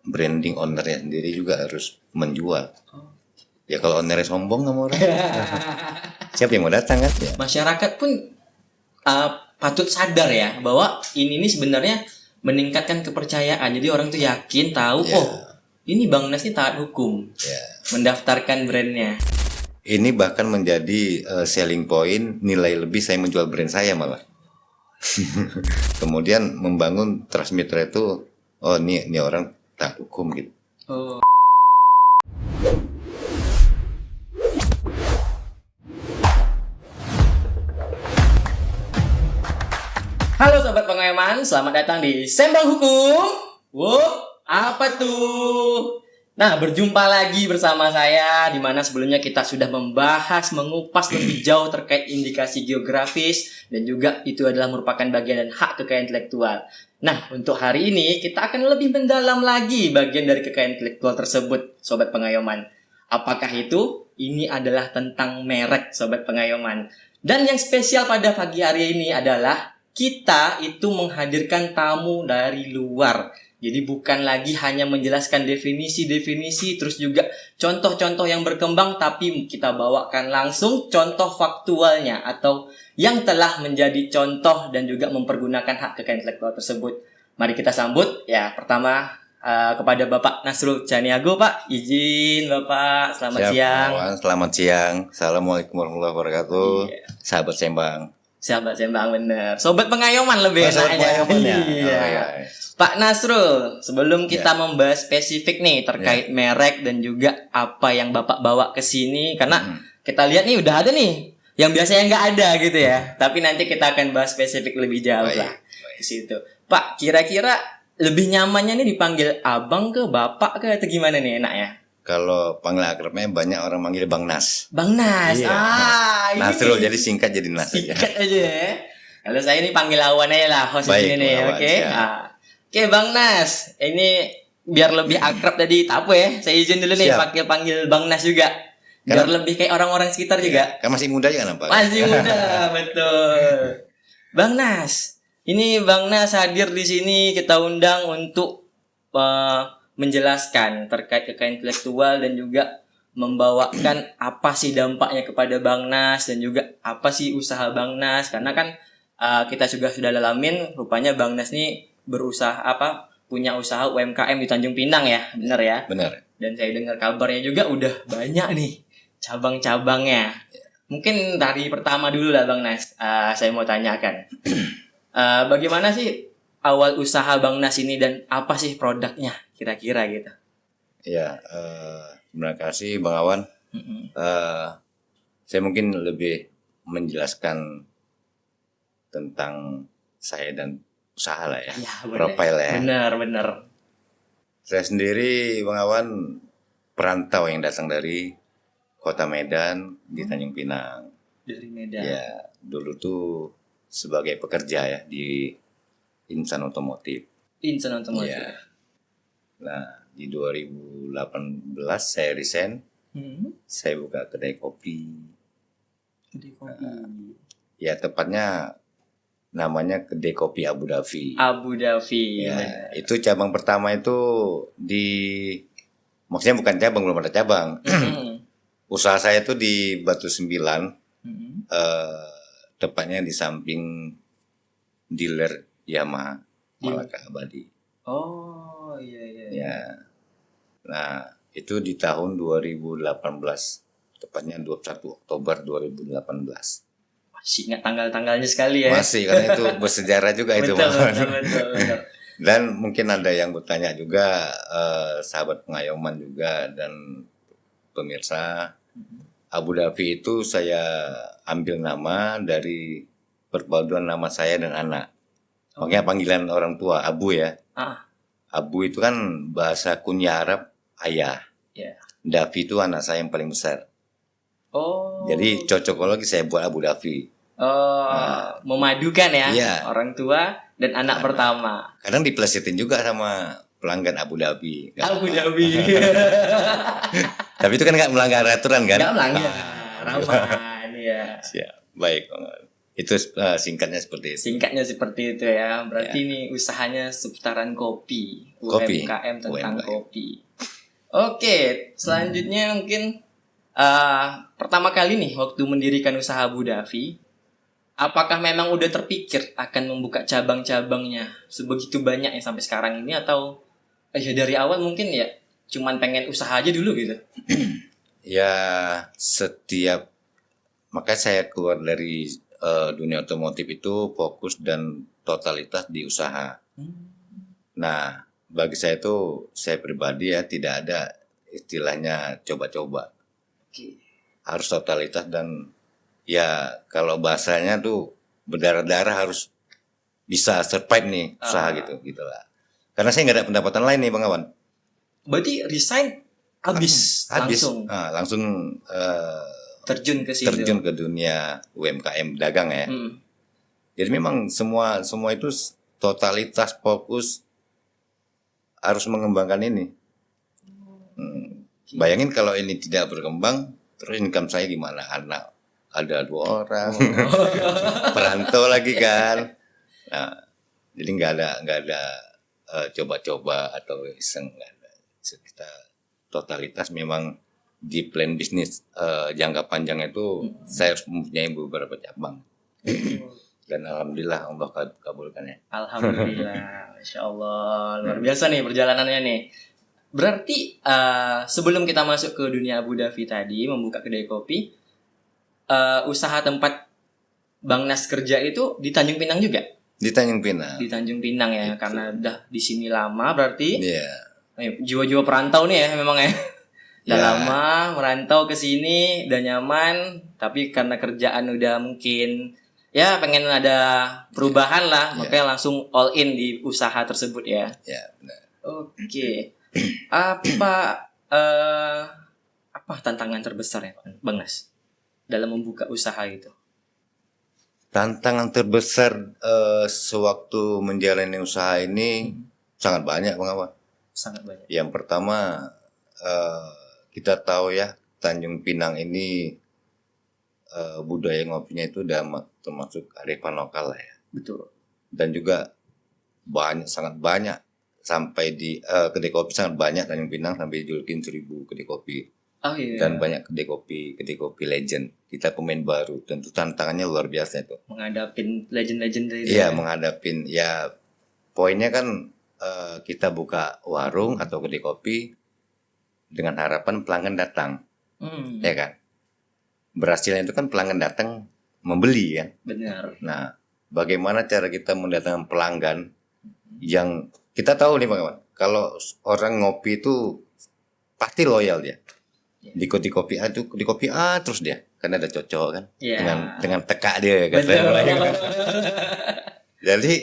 branding ownernya sendiri juga harus menjual. Ya kalau ownernya sombong sama orang, siapa yang mau datang kan? Ya. Masyarakat pun patut sadar ya bahwa ini sebenarnya meningkatkan kepercayaan. Jadi orang tuh yakin tahu ini Bang Nas ini taat hukum. Mendaftarkan brandnya. Ini bahkan menjadi selling point, nilai lebih saya menjual brand saya malah. Kemudian membangun trust mitra itu, ini orang taat hukum gitu. Halo Sobat Pengayoman, selamat datang di Sembang Hukum. Wow, apa tuh? Nah, berjumpa lagi bersama saya, di mana sebelumnya kita sudah membahas, mengupas lebih jauh terkait indikasi geografis, dan juga itu adalah merupakan bagian dan hak kekayaan intelektual. Nah, untuk hari ini kita akan lebih mendalam lagi bagian dari kekayaan intelektual tersebut, Sobat Pengayoman. Apakah itu? Ini adalah tentang merek, Sobat Pengayoman. Dan yang spesial pada pagi hari ini adalah kita itu menghadirkan tamu dari luar. Jadi bukan lagi hanya menjelaskan definisi-definisi terus juga contoh-contoh yang berkembang, tapi kita bawakan langsung contoh faktualnya atau yang telah menjadi contoh dan juga mempergunakan hak kekayaan intelektual tersebut. Mari kita sambut ya pertama kepada Bapak Nasrul Caniago. Pak, izin Bapak, selamat siang. Selamat siang. Assalamualaikum warahmatullahi wabarakatuh. Sahabat Sembang. Sahabat Sembang bener. Sobat Pengayoman lebih enaknya. Iya. Pak Nasrul, sebelum kita membahas spesifik nih terkait merek dan juga apa yang Bapak bawa ke sini, karena kita lihat nih udah ada nih yang biasanya nggak ada gitu ya. Tapi nanti kita akan bahas spesifik lebih jauh lah di situ. Pak, kira-kira lebih nyamannya nih dipanggil abang ke bapak ke atau gimana nih enaknya? Kalau panggil akrabnya banyak orang manggil Bang Nas. Bang Nas. Iya. Nasrul jadi singkat jadi Nas. Singkat aja ya. Kalau saya ini panggil Awan aja lah host ini nih, oke? Oke, Bang Nas. Ini biar lebih akrab tadi tak apa ya. Saya izin dulu nih panggil Bang Nas juga. Biar lebih kayak orang-orang sekitar juga. Kan masih muda juga nampak. Masih muda, betul. Bang Nas. Ini Bang Nas hadir di sini, kita undang untuk menjelaskan terkait kekayaan intelektual dan juga membawakan apa sih dampaknya kepada Bang Nas dan juga apa sih usaha Bang Nas, karena kan kita juga sudah dalamin rupanya Bang Nas nih punya usaha UMKM di Tanjung Pinang ya, benar ya? Benar. Dan saya dengar kabarnya juga udah banyak nih cabang-cabangnya. Mungkin dari pertama dulu lah Bang Nas, saya mau tanyakan bagaimana sih awal usaha Bang Nas ini dan apa sih produknya kira-kira gitu? Ya, terima kasih Bang Awan. Saya mungkin lebih menjelaskan tentang saya dan usaha lah ya, profil ya. Benar. Saya sendiri Bang Awan perantau yang datang dari kota Medan di Tanjung Pinang. Dari Medan. Ya, dulu tuh sebagai pekerja ya di Insan Otomotif. Ya. Nah, di 2018 saya resign. Saya buka kedai kopi. Ya, tepatnya namanya Kedai Kopi Abu Dhabi. Ya, itu cabang pertama itu maksudnya bukan cabang, belum ada cabang. Usaha saya itu di Batu Sembilan, tepatnya di samping dealer Yamaha Malaka Abadi. Oh iya. Ya, nah itu di tahun 2018, tepatnya 21 Oktober 2018. Masih ingat tanggal-tanggalnya sekali ya? Masih, karena itu bersejarah juga itu. Betul. Dan mungkin ada yang bertanya juga, sahabat Pengayoman juga dan pemirsa, Abu Dhabi itu saya ambil nama dari perpaduan nama saya dan anak. Makanya panggilan orang tua Abu ya. Abu itu kan bahasa kunyah Arab ayah. Dhabi itu anak saya yang paling besar. Jadi cocokologi saya buat Abu Dhabi. Memadukan ya, orang tua dan anak pertama. Kadang dipelesetin juga sama pelanggan Abu Dhabi. Tapi itu kan nggak melanggar aturan kan? Nggak melanggar. Aman ya. Siap. Baik. Itu singkatnya seperti itu. Singkatnya seperti itu ya. Berarti ini usahanya seputaran kopi. Kopi. UMKM tentang UMKM. kopi. Oke, selanjutnya mungkin pertama kali nih waktu mendirikan usaha Abu Dhafi, apakah memang udah terpikir akan membuka cabang-cabangnya sebegitu banyak yang sampai sekarang ini, atau ya dari awal mungkin ya cuman pengen usaha aja dulu gitu? Ya, makanya saya keluar dari dunia otomotif itu fokus dan totalitas di usaha. Nah, bagi saya itu, saya pribadi ya tidak ada istilahnya coba-coba. Oke. Harus totalitas dan ya kalau bahasanya tuh berdarah-darah, harus bisa survive nih usaha gitu lah. Karena saya nggak ada pendapatan lain nih Bang Awan. Berarti resign habis langsung langsung terjun ke situ. terjun ke dunia UMKM dagang ya. Jadi memang semua itu totalitas fokus harus mengembangkan ini. Bayangin kalau ini tidak berkembang, terus income saya gimana? Anak ada 2 orang, perantau lagi kan. Nah, jadi nggak ada coba-coba atau iseng, nggak ada. Kita totalitas memang di plan bisnis jangka panjang itu saya harus mempunyai beberapa cabang. Dan alhamdulillah Allah kabulkan ya. Alhamdulillah, Masya Allah, luar biasa nih perjalanannya nih. Berarti sebelum kita masuk ke dunia Abu Dhafi tadi, membuka kedai kopi, usaha tempat Bang Nas kerja itu di Tanjung Pinang juga? Di Tanjung Pinang. Di Tanjung Pinang ya, Gitu. karena udah di sini lama berarti. Iya. Jiwa-jiwa perantau nih ya memang ya. Udah Ya. lama merantau ke sini, udah nyaman, tapi karena kerjaan udah mungkin ya pengen ada perubahan lah, makanya langsung all in di usaha tersebut ya. Ya, benar. Oke. Apa tantangan terbesar ya Bang Nas dalam membuka usaha itu? Tantangan terbesar sewaktu menjalani usaha ini sangat banyak Bang Awan. Sangat banyak. Yang pertama, kita tahu ya, Tanjung Pinang ini budaya ngopinya itu udah termasuk kearifan lokal ya. Betul. Dan juga sangat banyak, sampai di kedai kopi sangat banyak Tanjung Pinang, sampai dijulukin 1000 kedai kopi. Oh iya. Dan banyak kedai kopi legend. Kita pemain baru, tentu tantangannya luar biasa itu. Menghadapin legend-legend itu. Iya, menghadapin ya, poinnya kan kita buka warung atau kedai kopi dengan harapan pelanggan datang, ya kan? Berhasilnya itu kan pelanggan datang membeli ya. Benar. Nah, bagaimana cara kita mendatangkan pelanggan yang kita tahu nih Bang Awan, kalau orang ngopi itu pasti loyal dia. Di kopi A terus dia, karena ada cocok kan, dengan tekak dia kan. Jadi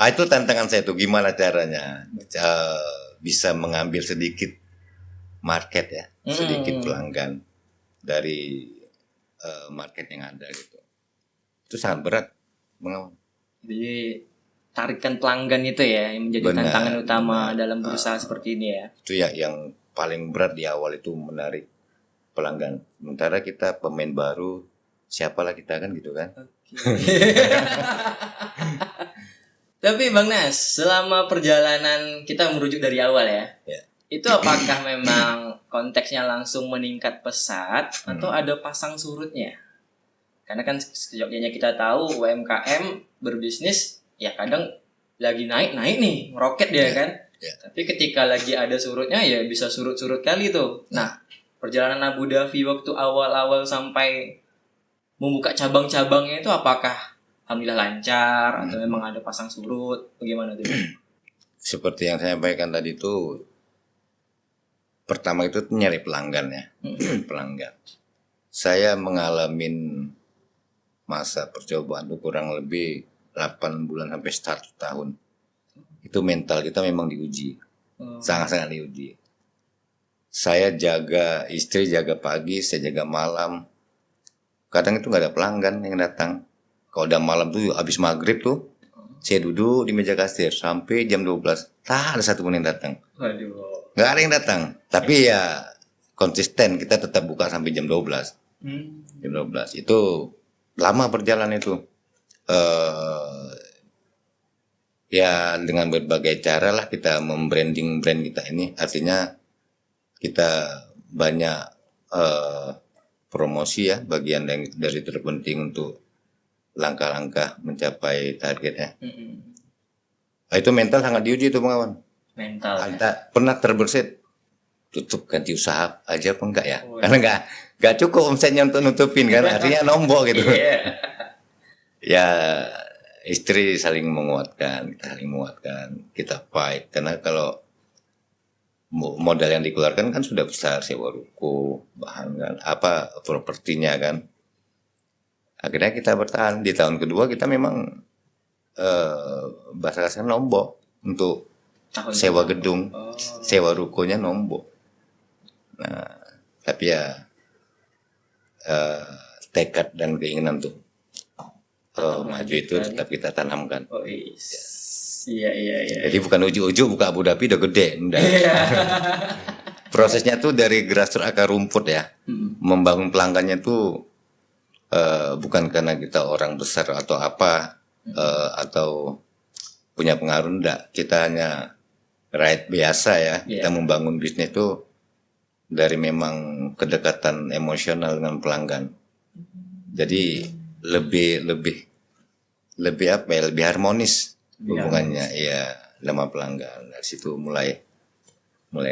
itu tantangan saya tuh, gimana caranya bisa mengambil sedikit market ya, sedikit pelanggan dari market yang ada gitu. Itu sangat berat, Bang Awan. Jadi tarikan pelanggan itu ya yang menjadi tantangan utama dalam berusaha seperti ini ya. Itu ya yang paling berat di awal, itu menarik pelanggan. Sementara kita pemain baru, siapalah kita kan gitu kan. Tapi Bang Nas, selama perjalanan kita merujuk dari awal ya, itu apakah memang konteksnya langsung meningkat pesat atau ada pasang surutnya? Karena kan sejauhnya kita tahu UMKM berbisnis ya kadang lagi naik nih, meroket dia kan. Tapi ketika lagi ada surutnya ya bisa surut-surut kali tuh. Nah, perjalanan Abu Dhafi waktu awal-awal sampai membuka cabang-cabangnya itu apakah alhamdulillah lancar atau memang ada pasang surut? Bagaimana tuh? Seperti yang saya sampaikan tadi itu, pertama itu nyari pelanggan ya. Pelanggan. Saya mengalami masa percobaan itu kurang lebih 8 bulan sampai 1 tahun. Itu mental kita memang diuji. Sangat-sangat diuji. Saya jaga istri, jaga pagi, saya jaga malam. Kadang itu nggak ada pelanggan yang datang. Kalau udah malam tuh habis maghrib tuh, saya duduk di meja kasir sampai jam 12. Tak ada satu pun yang datang. Waduh. Nggak ada yang datang. Tapi ya konsisten, kita tetap buka sampai jam 12. Jam 12. Itu lama perjalanan itu. eh, ya dengan berbagai cara lah kita membranding brand kita ini. Artinya kita banyak promosi ya, bagian dari terpenting untuk langkah-langkah mencapai targetnya. Itu mental sangat diuji tuh pengawan. Mental. Anda pernah terbersit tutup ganti usaha aja apa enggak ya? Karena enggak cukup omsetnya untuk nutupin kan, artinya nombok gitu. Ya istri saling menguatkan, kita fight. Karena kalau modal yang dikeluarkan kan sudah besar, sewa ruko, bahan kan, propertinya kan. Akhirnya kita bertahan. Di tahun kedua kita memang bahasa kasar nombok untuk sewa gedung, sewa rukonya nombok. Nah, tapi ya tekad dan keinginan tuh maju itu tetap kita tanamkan. Iya. Jadi bukan ujuk-ujuk buka Abu Dhabi udah gede, udah. Prosesnya tuh dari grassroots akar rumput ya. Membangun pelanggannya tuh bukan karena kita orang besar atau apa atau punya pengaruh, enggak. Kita hanya rakyat biasa ya. Kita membangun bisnis tuh dari memang kedekatan emosional dengan pelanggan. Jadi lebih harmonis hubungannya ya sama pelanggan. Dari situ mulai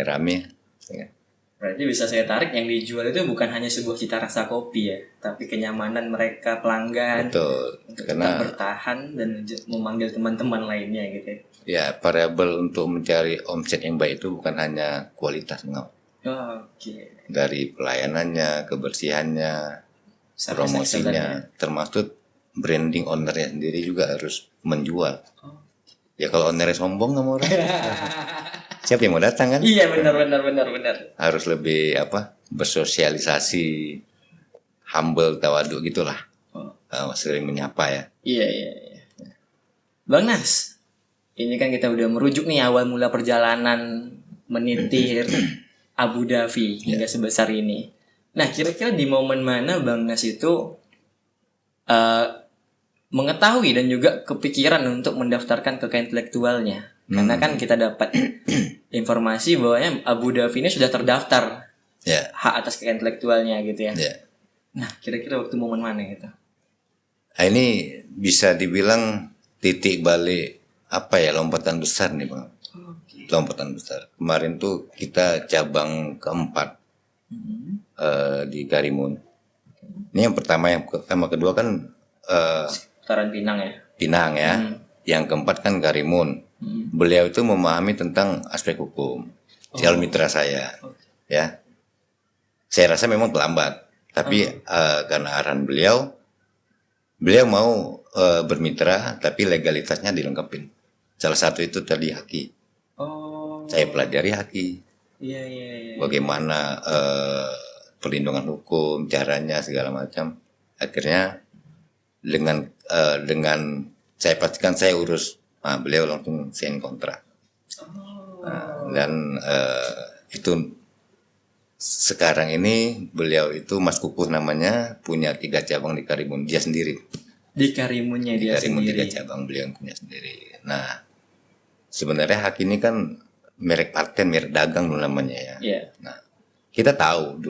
rame ya. Berarti bisa saya tarik yang dijual itu bukan hanya sebuah cita rasa kopi ya, tapi kenyamanan mereka pelanggan. Betul. Untuk Karena tetap bertahan dan memanggil teman-teman lainnya gitu ya. Ya, variabel untuk mencari omset yang baik itu bukan hanya kualitas dari pelayanannya, kebersihannya, promosinya, termasuk branding ownernya sendiri juga harus menjual. Ya kalau ownernya sombong nggak mau orang, siapa yang mau datang kan? Iya benar. Harus lebih bersosialisasi, humble, tawaduk gitulah. Sering menyapa ya. Iya. Bang Nas, ini kan kita udah merujuk nih awal mula perjalanan menitir Abu Dhabi hingga sebesar ini. Nah, kira-kira di momen mana Bang Nas itu mengetahui dan juga kepikiran untuk mendaftarkan kekayaan intelektualnya? Karena kan kita dapat informasi bahwa Abu Dhabi ini sudah terdaftar hak atas kekayaan intelektualnya gitu ya. Nah, kira-kira waktu momen mana gitu? Nah, ini bisa dibilang titik balik lompatan besar nih Bang. Lompatan besar. Kemarin tuh kita cabang keempat di Karimun. Ini yang pertama, kedua kan Seputaran Pinang ya. Pinang ya. Yang keempat kan Karimun. Beliau itu memahami tentang aspek hukum. Calon mitra saya. Ya. Saya rasa memang terlambat. Tapi karena arahan beliau mau bermitra tapi legalitasnya dilengkapin. Salah satu itu tadi haki. Saya pelajari haki. Iya. Bagaimana perlindungan hukum, caranya segala macam. Akhirnya dengan saya pastikan saya urus, beliau langsung sign kontrak. Dan itu sekarang ini beliau itu Mas Kukuh namanya, punya 3 cabang di Karimun dia sendiri. Di Karimunnya dia Karimun sendiri. 3 cabang beliau yang punya sendiri. Nah, sebenarnya hak ini kan merek paten, merek dagang namanya ya. Yeah. Nah, kita tahu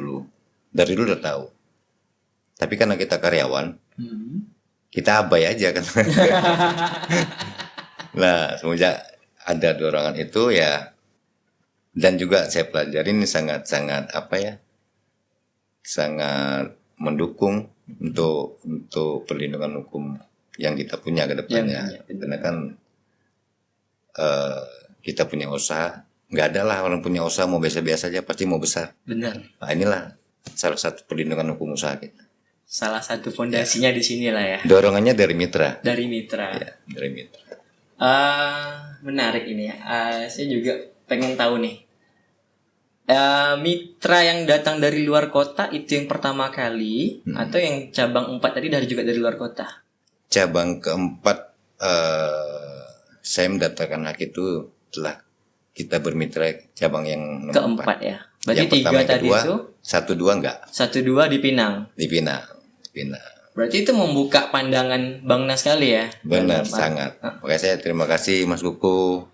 dari dulu udah tahu. Tapi karena kita karyawan, kita abai aja kan. Nah, semenjak ada dorongan itu ya, dan juga saya pelajarin sangat mendukung untuk perlindungan hukum yang kita punya ke depannya. Karena kan kita punya usaha, nggak ada lah orang punya usaha mau biasa-biasa aja pasti mau besar. Benar. Nah, inilah salah satu perlindungan hukum usaha kita. Salah satu fondasinya di sinilah ya. Dorongannya dari mitra. Dari mitra. Ya, dari mitra. Menarik ini ya. Saya juga pengen tahu nih. Mitra yang datang dari luar kota itu yang pertama kali atau yang cabang 4 tadi juga dari luar kota? Cabang keempat saya mendaftarkan hak itu telah kita bermitra cabang yang nomor keempat 4 ya. Berarti yang 3 tadi kedua, itu 1, 2 enggak. 1, 2 di Pinang. Di Pinang. Berarti itu membuka pandangan Bang Nas kali ya. Benar, Dalam- sangat. Makanya saya terima kasih Mas Kuku.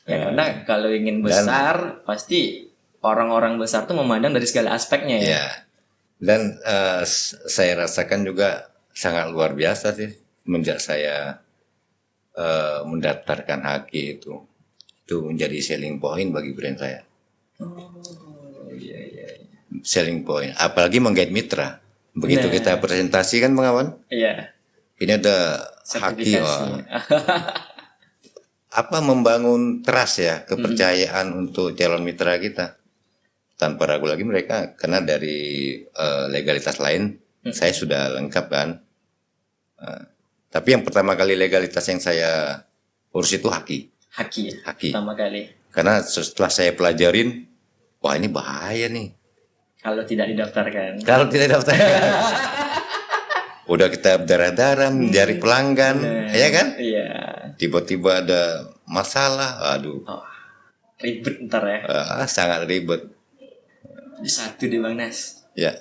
Ya karena kalau ingin besar pasti orang-orang besar tuh memandang dari segala aspeknya ya. Ya. Dan saya rasakan juga sangat luar biasa sih semenjak saya mendaftarkan Haki itu. Itu menjadi selling point bagi brand saya. Oh iya iya. Selling point, apalagi menggait mitra. Begitu Nah. kita presentasi kan Bang Awan, Iya. ini ada Haki, Sertifikasi. apa membangun trust ya, kepercayaan untuk calon mitra kita. Tanpa ragu lagi mereka, karena dari legalitas lain saya sudah lengkap kan. Tapi yang pertama kali legalitas yang saya urus itu Haki. Haki ya. Haki. Pertama kali. Karena setelah saya pelajarin, wah ini bahaya nih. Kalau tidak didaftarkan. Kalau tidak daftar, udah kita berdarah-darah mencari pelanggan, ya kan? Iya. Tiba-tiba ada masalah, aduh, Oh, ribet ntar ya. sangat ribet. Satu deh Bang Nas. Ya,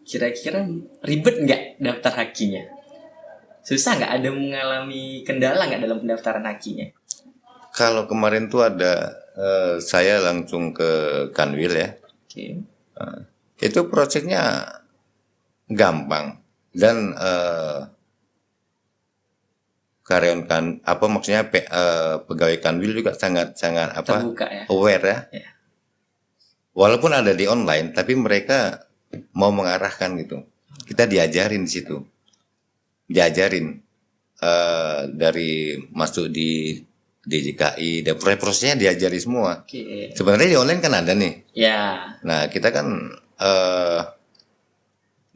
Kira-kira ribet nggak daftar hakinya? Susah nggak? Ada mengalami kendala nggak dalam pendaftaran hakinya? kalau kemarin tuh ada saya langsung ke Kanwil ya, Oke. itu prosesnya gampang dan karyawan kan, apa maksudnya pegawai Kanwil juga sangat apa Terbuka ya. aware ya. Ya. Walaupun ada di online, tapi mereka mau mengarahkan gitu. Kita diajarin di situ, diajarin dari masuk di DJKI, dan prosesnya diajari semua. Oke. Sebenarnya di online kan ada nih. Ya. Nah kita kan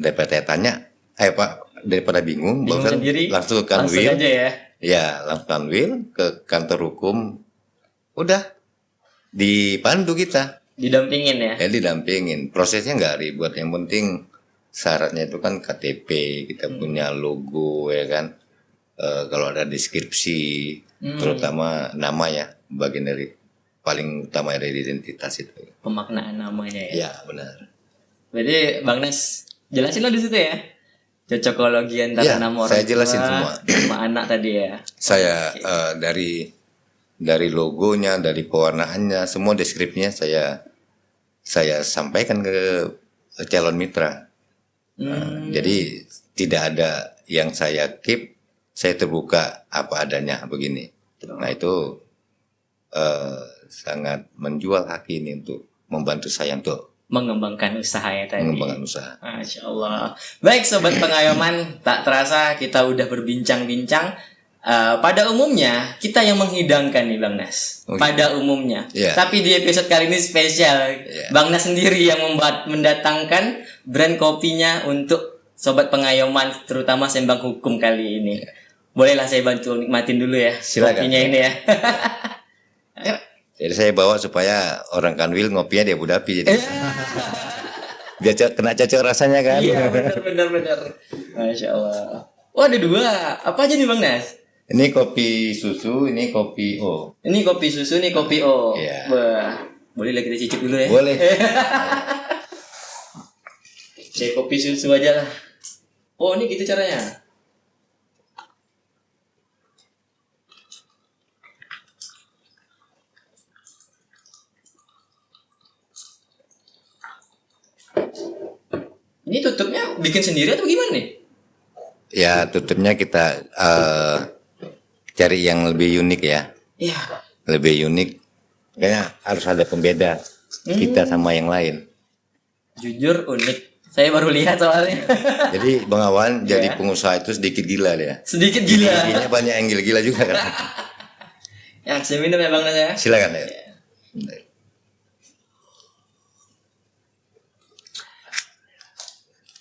daripada tanya, Pak, daripada bingung, Bingung barusan sendiri. langsung ke Langsung Kanwil, aja ya. ya langsung Kanwil ke kantor hukum, udah dipandu kita. Didampingin ya. Ya didampingin, prosesnya nggak ribet, yang penting syaratnya itu kan KTP, kita punya logo ya kan. Kalau ada deskripsi, terutama nama ya, bagian dari paling utama dari identitas itu. Pemaknaan namanya ya. Ya benar. Berarti Bang Nas jelasin lo di situ ya. Cocokologi antara Ya, nama orang saya jelasin tua semua. sama anak tadi ya. Saya dari logonya, dari pewarnaannya, semua deskripsinya saya sampaikan ke calon mitra. Jadi tidak ada yang saya keep, saya terbuka apa adanya begini. Nah itu sangat menjual Haki ini untuk membantu saya untuk Mengembangkan usaha ya tadi. mengembangkan usaha. Masya Allah. Baik sobat pengayoman, tak terasa kita udah berbincang-bincang. Pada umumnya kita yang menghidangkan nih Bang Nas. Oh, iya. Pada umumnya. Iya. Tapi di episode kali ini spesial. Iya. Bang Nas sendiri yang mendatangkan brand kopinya untuk sobat pengayoman, terutama Sembang Hukum kali ini. Bolehlah saya bantu nikmatin dulu ya. Silakan. Kopinya ini ya. Ayo. Jadi saya bawa supaya orang Kanwil ngopinya di Abu Dhabi, jadi biar kena cocok rasanya kan. Iya benar. Masya Allah. Oh ada dua. Apa aja nih Bang Nas? Ini kopi susu, ini kopi O. Ini kopi susu, ini kopi O. Iya. Wah, boleh lah kita cicip dulu ya. Boleh. Saya kopi susu aja lah. Oh ini gitu caranya. Ini tutupnya bikin sendiri atau gimana nih? Ya tutupnya kita cari yang lebih unik ya, Iya. lebih unik. Kayaknya harus ada pembeda kita sama yang lain. Jujur unik. Saya baru lihat soalnya. Jadi Bang Awan jadi Iya. pengusaha itu sedikit gila dia. Sedikit gila. Giginya banyak yang gila-gila juga kan. Yang saya minum ya Bang Nas ya. Silakan ya.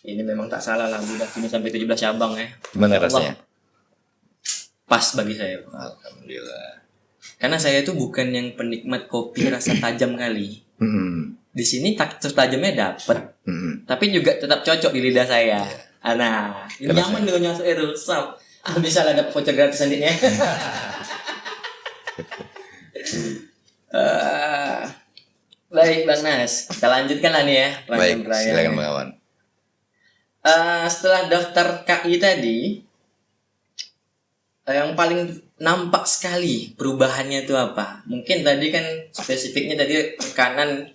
Ini memang tak salah lah, udah ini sampai 17 cabang ya. Gimana Ya Allah, rasanya? Pas bagi saya. Alhamdulillah. Karena saya itu bukan yang penikmat kopi rasa tajam kali. Di sini tekstur tajamnya dapet, tapi juga tetap cocok di lidah saya. Nah, ini Kenapa? nyaman dengan nyasuk rusap. Bisa lah dapat voucher gratis nantinya. Baik Bang Nas, kita lanjutkan lah nih ya. Baik, rangkaian-rangkaian. silakan Bang Awan. Setelah daftar KI tadi, yang paling nampak sekali perubahannya itu apa? Mungkin tadi kan spesifiknya tadi tekanan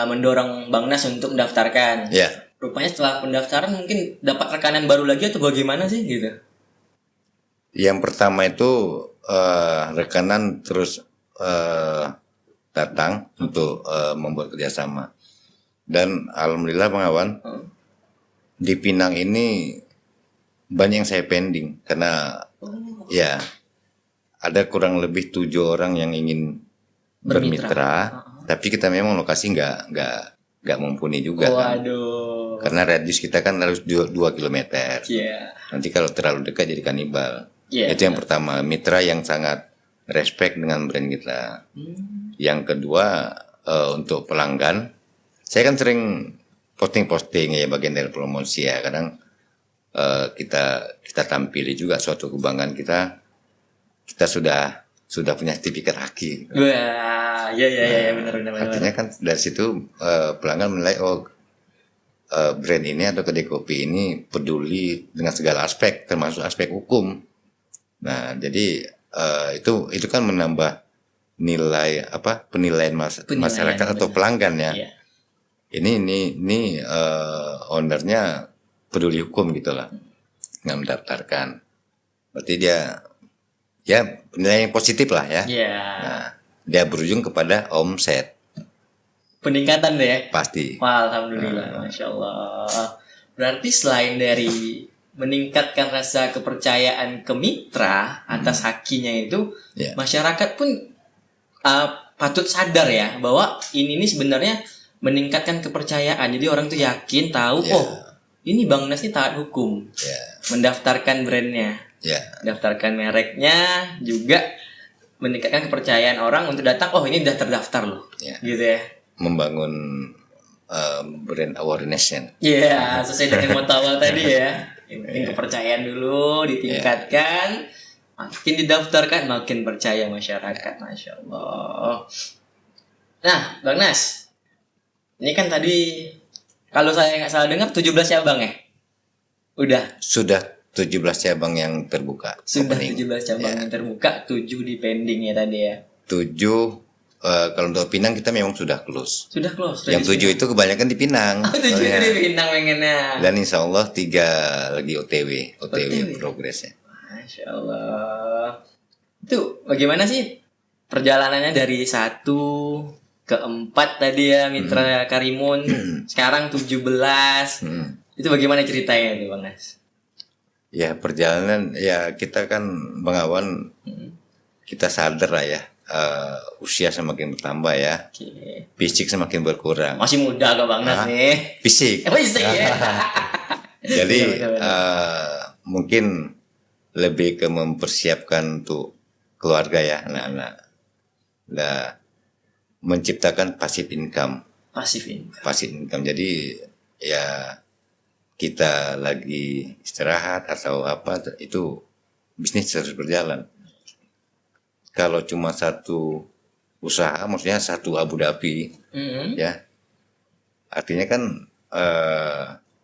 mendorong Bang Nas untuk mendaftarkan. Ya, Rupanya setelah pendaftaran mungkin dapat rekanan baru lagi atau bagaimana sih gitu? yang pertama itu rekanan terus datang untuk membuat kerjasama. Dan alhamdulillah Bang Awan, di Pinang ini banyak yang saya pending karena ya ada kurang lebih 7 orang yang ingin bermitra, tapi kita memang lokasi nggak mumpuni juga kan. Waduh. Karena radius kita kan harus 2 kilometer. Iya. Nanti kalau terlalu dekat jadi kanibal. Iya. Itu yang pertama, mitra yang sangat respect dengan brand kita. Yang kedua, untuk pelanggan, saya kan sering posting-posting ya, bagian dari promosi ya. Kadang kita tampili juga suatu kebanggaan kita sudah punya sertifikat haki. Wah, iya benar. Artinya kan dari situ pelanggan menilai brand ini atau kedai kopi ini peduli dengan segala aspek termasuk aspek hukum. Nah, jadi itu kan menambah nilai penilaian masyarakat atau pelanggan ya. Iya. Ini ownernya peduli hukum gitu lah, nggak mendaftarkan. Berarti dia ya penilaian yang positif lah ya. Iya. Nah, dia berujung kepada omset Peningkatan deh ya. pasti. Wah, alhamdulillah, masya Allah. Berarti selain dari meningkatkan rasa kepercayaan ke mitra atas hakinya itu, Ya. masyarakat pun patut sadar ya bahwa ini sebenarnya meningkatkan kepercayaan. Jadi orang tuh yakin tahu, Ya. ini Bang Nas ini taat hukum, Ya, mendaftarkan brandnya, ya, daftarkan mereknya, juga meningkatkan kepercayaan orang untuk datang. Oh, ini udah terdaftar loh, Ya. gitu ya. membangun brand awareness-nya. Iya, sesuai dengan moto awal tadi ya. Yang penting kepercayaan dulu ditingkatkan, makin didaftarkan makin percaya masyarakat, masya Allah. Nah, Bang Nas, ini kan tadi kalau saya nggak salah dengar 17 cabang ya? Udah. Sudah 17 cabang yang terbuka. Sudah opening. 17 cabang yang terbuka, 7 di pending ya tadi ya. 7 kalau untuk Pinang kita memang sudah close. Sudah close. Yang 7 itu kebanyakan di Pinang. 7 soalnya. di Pinang pengennya. Dan insya Allah 3 lagi OTW progresnya. Masya Allah. Itu bagaimana sih perjalanannya dari 1 ke 4 tadi ya Mitra Karimun, sekarang 17. Itu bagaimana ceritanya tuh Bang Nas? Ya perjalanan ya kita kan Bang Awan, kita sadar lah ya, usia semakin bertambah ya, Oke. fisik semakin berkurang. Masih muda kok Bang Nas nih. Fisik. Fisik ya. Jadi Benar. mungkin lebih ke mempersiapkan untuk keluarga ya anak-anak. Nah, menciptakan passive income. Pasif ini. Passive income. Jadi ya kita lagi istirahat atau apa itu bisnis terus berjalan. Kalau cuma satu usaha, maksudnya satu Abu Dhabi, ya, artinya kan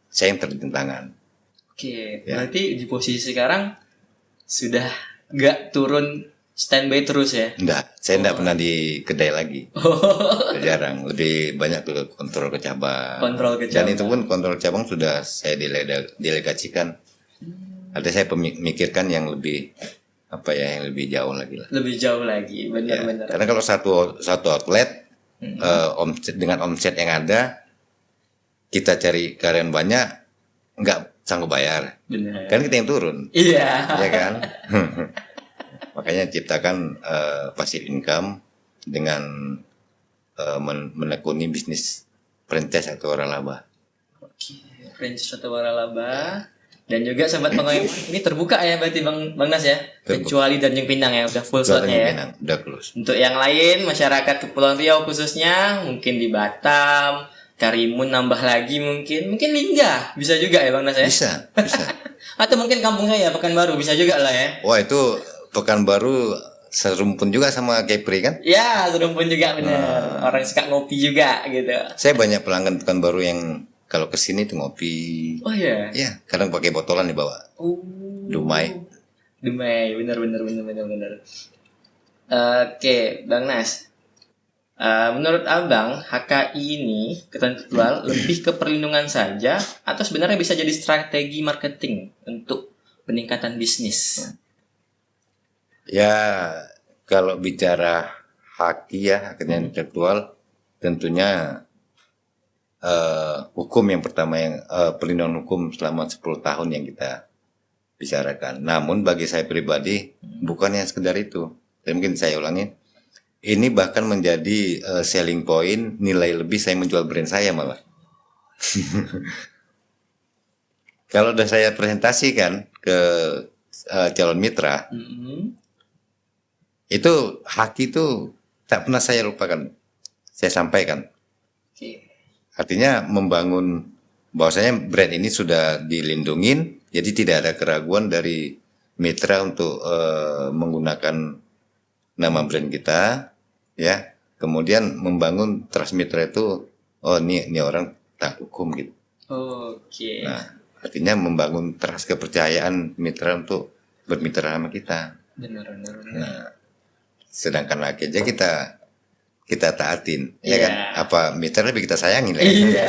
saya yang tertentangan. Oke, Ya. berarti di posisi sekarang sudah nggak turun standby terus ya? Enggak, saya enggak pernah di kedai lagi. Jarang, lebih banyak ke kontrol ke cabang. Kontrol ke Dan cabang. itu pun kontrol cabang sudah saya delegasikan. Ada saya pemikirkan yang lebih yang lebih jauh lagi lah. Lebih jauh lagi, Ya, benar-benar. karena kalau satu outlet dengan omset yang ada, kita cari karyawan banyak, nggak sanggup bayar. Benar. Kan kita yang turun, Iya. ya kan? Makanya ciptakan passive income dengan menekuni bisnis franchise atau waralaba. Oke, franchise atau waralaba. Dan juga sobat pengoyong ini terbuka ya berarti Bang Nas ya. Terbuka. Kecuali Tanjung Pinang ya udah full slotnya ya. Pinang, udah close. Untuk yang lain masyarakat Kepulauan Riau khususnya mungkin di Batam, Karimun nambah lagi mungkin Lingga bisa juga ya Bang Nas ya. Bisa. Atau mungkin kampung saya Pekanbaru bisa juga lah ya. Wah itu Pekanbaru serumpun juga sama Kepri kan? Ya, serumpun juga bener. Orang suka ngopi juga gitu. Saya banyak pelanggan Pekanbaru yang Kalau ke sini tuh ngopi. Oh ya. Ya, kadang pakai botolan dibawa. Oh. Dumai. Benar. Oke, Bang Nas. Menurut Abang, HKI ini ketentuan lebih ke perlindungan saja atau sebenarnya bisa jadi strategi marketing untuk peningkatan bisnis? Ya, kalau bicara haki ya, hak kekayaan intelektual, tentunya hukum yang pertama yang perlindungan hukum selama 10 tahun yang kita bicarakan. Namun bagi saya pribadi bukan yang sekedar itu. Dan mungkin saya ulangi, ini bahkan menjadi selling point, nilai lebih saya menjual brand saya malah. Kalau udah saya presentasikan ke calon mitra, itu haki itu tak pernah saya lupakan. Saya sampaikan. Artinya membangun bahwasanya brand ini sudah dilindungin, jadi tidak ada keraguan dari mitra untuk menggunakan nama brand kita, ya. Kemudian membangun trust mitra itu, oh ini orang tak hukum gitu. Oke. Nah, artinya membangun trust kepercayaan mitra untuk bermitra sama kita. Benar. Nah, sedangkan lagi aja kita taatin, ya kan? Apa mitra lebih kita sayangin lah. Iya,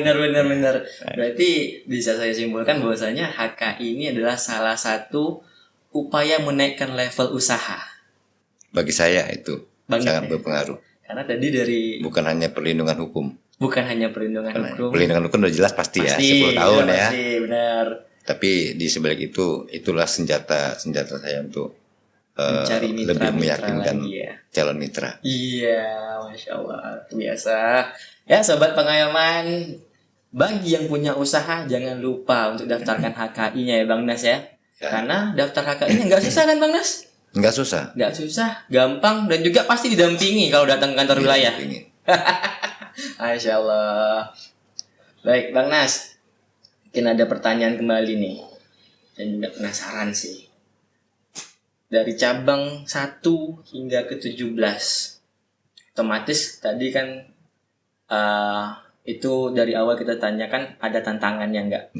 benar. Berarti bisa saya simpulkan bahwasanya HKI ini adalah salah satu upaya menaikkan level usaha. Bagi saya itu sangat berpengaruh. Karena tadi dari bukan hanya perlindungan hukum. Hukum. Perlindungan hukum udah jelas pasti ya, 10 tahun ya. Pasti, benar. Tapi di sebalik itu, itulah senjata saya untuk mencari lebih meyakinkan calon mitra. Iya, Masya Allah, biasa. Ya, sobat pengayoman, bagi yang punya usaha jangan lupa untuk daftarkan HKI-nya ya Bang Nas ya. Karena daftar HKI-nya nggak susah kan Bang Nas? Nggak susah, gampang dan juga pasti didampingi kalau datang ke kantor wilayah. Masya Allah. Baik Bang Nas, mungkin ada pertanyaan kembali nih, dan juga penasaran sih. Dari cabang 1 hingga ke 17, otomatis tadi kan itu dari awal kita tanyakan ada tantangannya enggak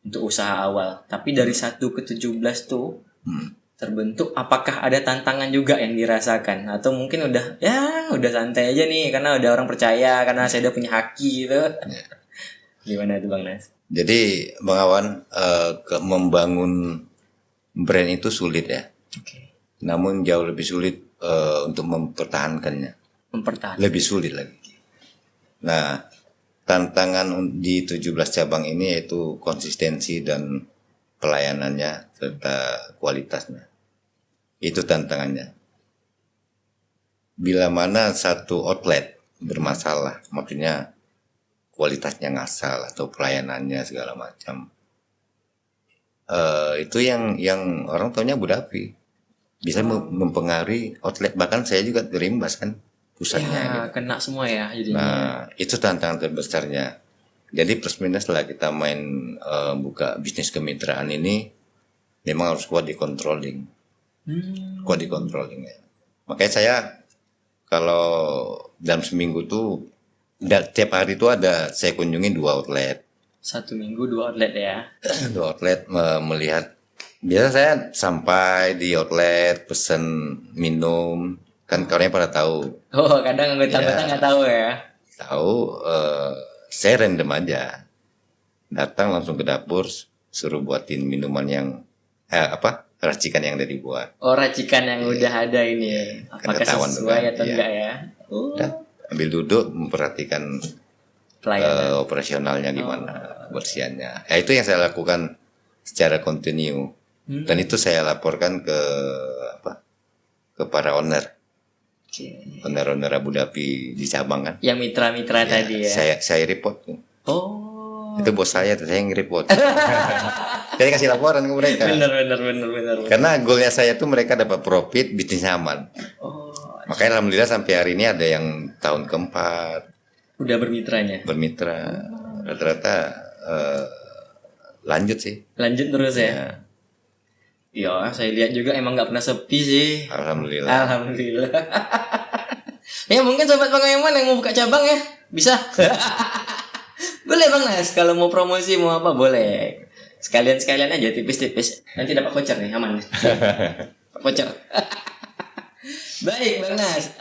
untuk usaha awal. Tapi dari 1 ke 17 tuh terbentuk, apakah ada tantangan juga yang dirasakan? Atau mungkin udah santai aja nih karena udah orang percaya, karena saya udah punya haki gitu. Gimana tuh Bang Nas? Jadi Bang Awan, membangun brand itu sulit ya. Namun jauh lebih sulit untuk mempertahankannya. Lebih sulit lagi. Nah, tantangan di 17 cabang ini yaitu konsistensi dan pelayanannya serta kualitasnya. Itu tantangannya. Bila mana satu outlet bermasalah, maksudnya kualitasnya ngasal atau pelayanannya segala macam, itu yang orang taunya Abu Dhabi bisa mempengaruhi outlet, bahkan saya juga terimbas kan pusatnya gitu. Kena semua ya jadinya. Nah, itu tantangan terbesarnya. Jadi plus minus lah kita main buka bisnis kemitraan ini memang harus kuat di controlling. Kuat di controlling ya. Makanya saya kalau dalam seminggu tuh tiap hari itu saya kunjungi 2 outlet. 1 minggu 2 outlet ya. 2 outlet melihat. Biasa saya sampai di outlet pesen minum, kan kawannya pada tahu. Oh, kadang anggota-anggota nggak tahu ya. Tahu, saya random aja. Datang langsung ke dapur, suruh buatin minuman yang racikan yang udah dibuat. Oh, racikan yang udah ada ini. Apakah sesuai atau enggak ya? Udah, ambil duduk memperhatikan operasionalnya gimana, kebersihannya. Itu yang saya lakukan secara kontinu. Dan itu saya laporkan ke para owner. Owner Abu Dhabi di cabang kan. Yang mitra-mitra tadi ya. Saya report. Oh. Itu bos saya yang report. Saya kasih laporan ke mereka. Benar. Karena goalnya saya tuh mereka dapat profit, bisnisnya aman. Makanya alhamdulillah sampai hari ini ada yang tahun keempat. Udah bermitra. Rata-rata lanjut sih. Lanjut terus ya. Iya, saya lihat juga emang nggak pernah sepi sih. Alhamdulillah. Ya mungkin sobat pengayoman yang mau buka cabang ya bisa. Boleh Bang Nas, kalau mau promosi mau apa boleh. Sekalian aja tipis-tipis. Nanti dapat voucher nih, aman. Voucher. Baik Bang Nas,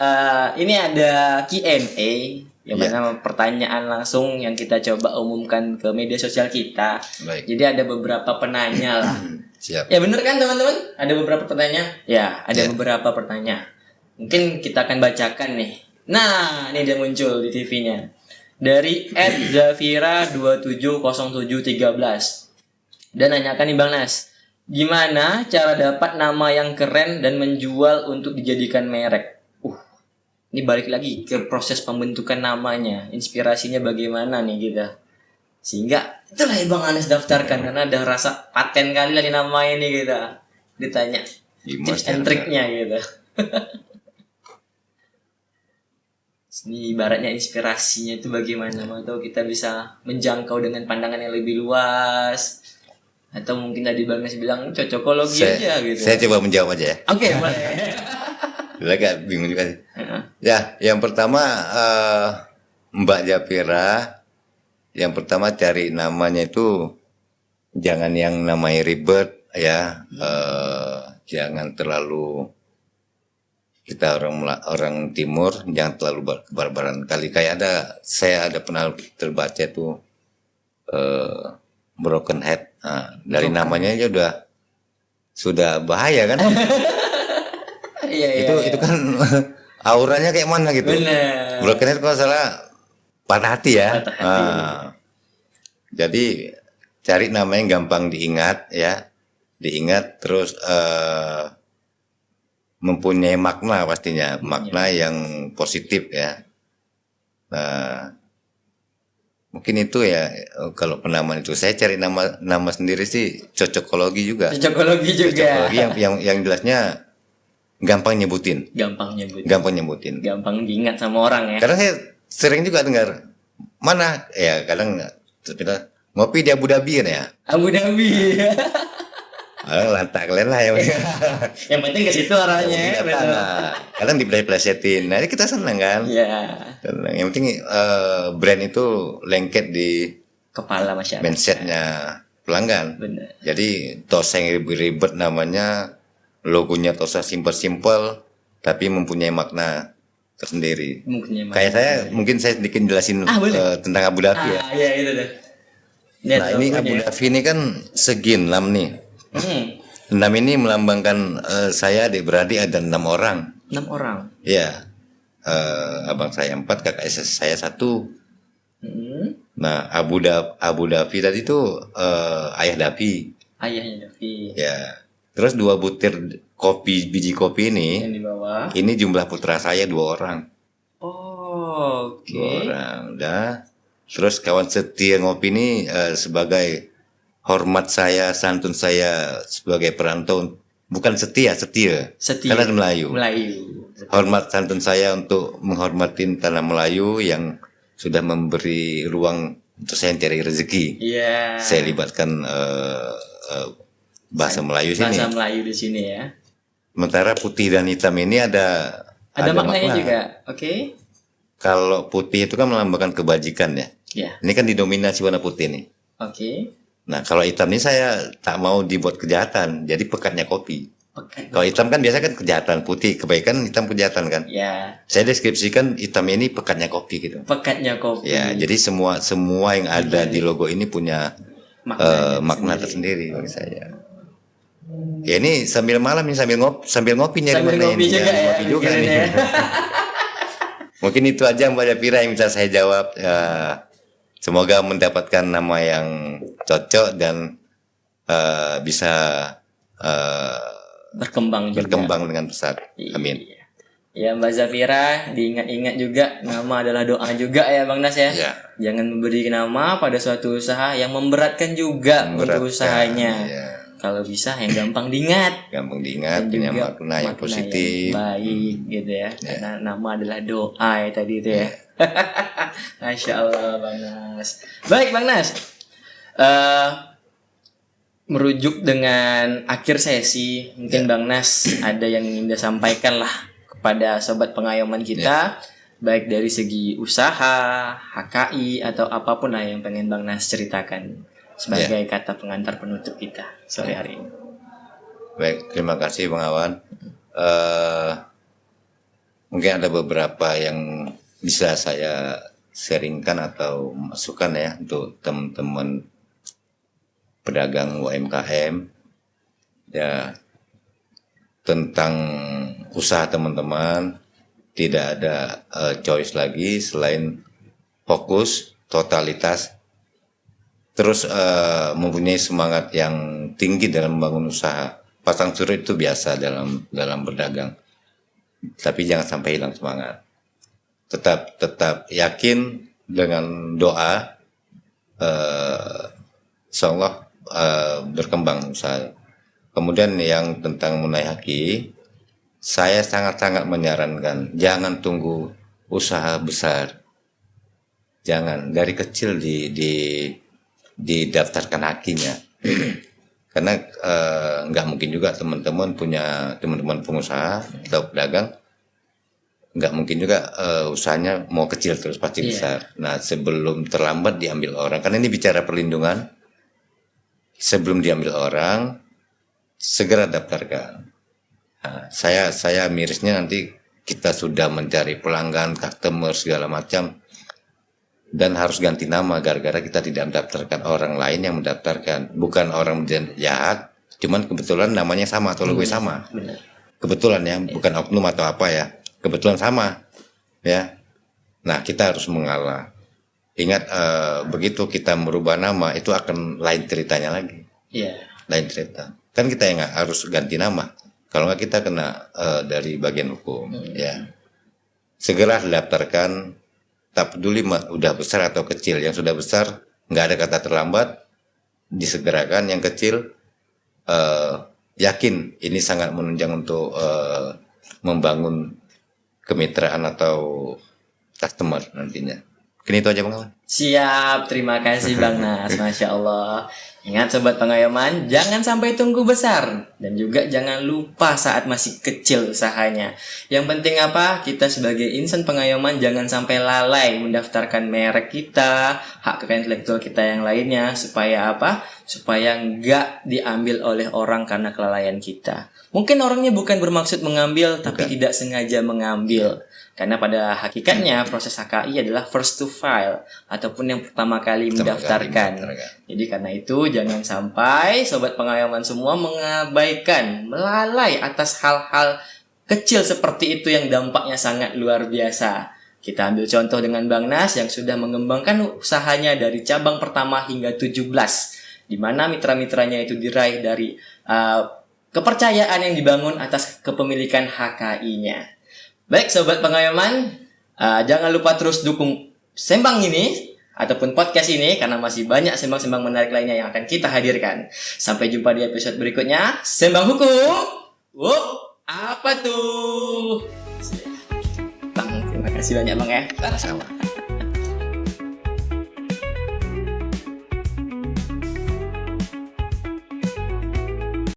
ini ada Q&A yang mana pertanyaan langsung yang kita coba umumkan ke media sosial kita. Baik. Jadi ada beberapa penanya lah. Siap. Ya bener kan teman-teman? Ada beberapa pertanyaan? Ya, ada beberapa pertanyaan. Mungkin kita akan bacakan nih. Nah, ini dia muncul di TV-nya. Dari @zafira270713. Dan nanyakan nih Bang Nas, gimana cara dapat nama yang keren dan menjual untuk dijadikan merek? Ini balik lagi ke proses pembentukan namanya, inspirasinya bagaimana nih kita. Sehingga itulah yang Bang Anas daftarkan karena ada rasa paten kali lah di nama ini kita. Ditanya tips and triknya gitu. Ini ibaratnya inspirasinya itu bagaimana, atau kita bisa menjangkau dengan pandangan yang lebih luas, atau mungkin tadi Bang Nas bilang cocokologi aja gitu. Saya coba menjawab aja ya. Oke, boleh. Agak bingung juga sih. Ya, yang pertama Mbak Zafira, yang pertama cari namanya itu jangan yang namanya ribet ya, jangan terlalu, kita orang timur jangan terlalu barbaran kali. Kayak saya ada pernah terbaca tuh broken head. Nah, dari namanya aja sudah bahaya kan? Itu kan auranya kayak mana gitu. Bener. Broken head kalau salah patah hati ya. Patah hati. Jadi cari nama yang gampang diingat ya, diingat terus mempunyai makna pastinya, makna yang positif ya. Nah, mungkin itu ya kalau penamaan itu. Saya cari nama sendiri sih cocokologi juga. Cocokologi Cocokologi yang jelasnya gampang nyebutin. Gampang diingat sama orang ya. Karena saya sering juga dengar mana ya, kadang kita ngopi di Abu Dhabi kan ya. Abu Dhabi. Lantak kalian lah ya. Yang penting ke situ arahnya. Kadang diplesetin. Nah, ini kita senang kan? Iya. Senang. Yang penting brand itu lengket di Kepala masyarakat. mindsetnya pelanggan. Benar. Jadi tosa yang ribet namanya, logonya tosa simpel-simpel tapi mempunyai makna tersendiri. Kayak saya, mungkin saya sedikit jelasin tentang Abu Dhabi ya. Iya itu deh. Nah, ini Abu Dhabi ini kan segi 6 nih. 6 ini melambangkan saya adik-beradik ada 6 orang. 6 orang. Iya. Abang saya 4, kakak saya 1. Nah, Abu Dhabi tadi itu ayah Dhabi. Ayahnya Dhabi. Ya. Terus 2 butir biji kopi ini. Yang di bawah. Ini jumlah putra saya 2 orang. Oh, oke. 2 orang. Udah. Terus kawan setia ngopi ini sebagai hormat saya, santun saya sebagai perantau, bukan setia. Karena Melayu. Hormat santun saya untuk menghormatin tanah Melayu yang sudah memberi ruang untuk saya cari rezeki. Iya. Saya libatkan bahasa Melayu sini. Bahasa Melayu di sini ya. Sementara putih dan hitam ini ada maknanya makna juga. Oke. Kalau putih itu kan melambangkan kebajikan ya. Iya. Ini kan didominasi warna putih nih. Oke. Nah, kalau hitam ini saya tak mau dibuat kejahatan, jadi pekatnya kopi. Kalau hitam kan biasa kan kejahatan, putih kebaikan, hitam kejahatan kan. Ya. Saya deskripsikan hitam ini pekatnya kopi gitu. Pekatnya kopi. Ya, jadi semua yang ada di logo ini punya makna tersendiri bagi saya. Ya ini sambil malam ini sambil ngopi nyari makna ini. Ngopi juga nih. Ya. Mungkin itu aja Mbak Zafira yang bisa saya jawab. Semoga mendapatkan nama yang cocok dan bisa berkembang dengan pesat. Amin. Ya Mbak Zafira, diingat-ingat juga, nama adalah doa juga ya Bang Nas ya. Jangan memberi nama pada suatu usaha yang memberatkan juga untuk usahanya. Ya. Kalau bisa yang gampang diingat. Punya makna yang positif. Yang baik gitu ya. Karena nama adalah doa ya tadi itu ya. Masya Allah Bang Nas. Baik Bang Nas. Merujuk dengan akhir sesi, mungkin Bang Nas ada yang ingin disampaikan lah kepada sobat pengayoman kita, baik dari segi usaha, HKI atau apapun lah yang pengen Bang Nas ceritakan sebagai kata pengantar penutup kita sore hari ini. Baik, terima kasih Bang Awan. Mungkin ada beberapa yang bisa saya sharingkan atau masukan ya untuk teman-teman pedagang UMKM ya, tentang usaha teman-teman. Tidak ada choice lagi selain fokus, totalitas, terus mempunyai semangat yang tinggi dalam membangun usaha. Pasang surut itu biasa dalam berdagang, tapi jangan sampai hilang semangat. Tetap yakin dengan doa, insyaallah berkembang usaha. Kemudian yang tentang Munaihaki, saya sangat-sangat menyarankan jangan tunggu usaha besar, jangan dari kecil didaftarkan hakinya. Karena nggak mungkin juga teman-teman pengusaha atau pedagang, nggak mungkin juga usahanya mau kecil terus pasti besar. Nah, sebelum terlambat diambil orang, karena ini bicara perlindungan, sebelum diambil orang segera daftarkan. Nah, saya mirisnya nanti kita sudah mencari pelanggan, customer segala macam, dan harus ganti nama gara-gara kita tidak mendaftarkan, orang lain yang mendaftarkan. Bukan orang jahat, cuman kebetulan namanya sama atau logo sama. Benar. Kebetulan ya, bukan oknum atau apa ya. Kebetulan sama. Ya. Nah, kita harus mengalah. Ingat begitu kita merubah nama itu akan lain ceritanya lagi. Iya. Lain cerita. Kan kita yang harus ganti nama. Kalau nggak kita kena dari bagian hukum. Ya. Segera daftarkan. Tak peduli udah besar atau kecil. Yang sudah besar nggak ada kata terlambat, disegerakan. Yang kecil yakin ini sangat menunjang untuk membangun kemitraan atau customer nantinya. Mungkin itu aja Bang Awan. Siap, terima kasih Bang Nas, Masya Allah. Ingat Sobat Pengayoman, jangan sampai tunggu besar. Dan juga jangan lupa saat masih kecil usahanya. Yang penting apa? Kita sebagai insan pengayoman jangan sampai lalai mendaftarkan merek kita, hak kekayaan intelektual kita yang lainnya. Supaya apa? Supaya nggak diambil oleh orang karena kelalaian kita. Mungkin orangnya bukan bermaksud mengambil, tapi tidak sengaja mengambil. Karena pada hakikatnya proses HKI adalah first to file ataupun yang pertama kali mendaftarkan. Jadi karena itu jangan sampai Sobat Pengayoman semua mengabaikan, melalai atas hal-hal kecil seperti itu yang dampaknya sangat luar biasa. Kita ambil contoh dengan Bang Nas yang sudah mengembangkan usahanya dari cabang pertama hingga 17, di mana mitra-mitranya itu diraih dari kepercayaan yang dibangun atas kepemilikan HKI-nya. Baik Sobat Pengayoman, jangan lupa terus dukung Sembang ini ataupun podcast ini karena masih banyak sembang-sembang menarik lainnya yang akan kita hadirkan. Sampai jumpa di episode berikutnya. Sembang Hukum. Apa tuh? Bang, terima kasih banyak Bang ya. Sama-sama.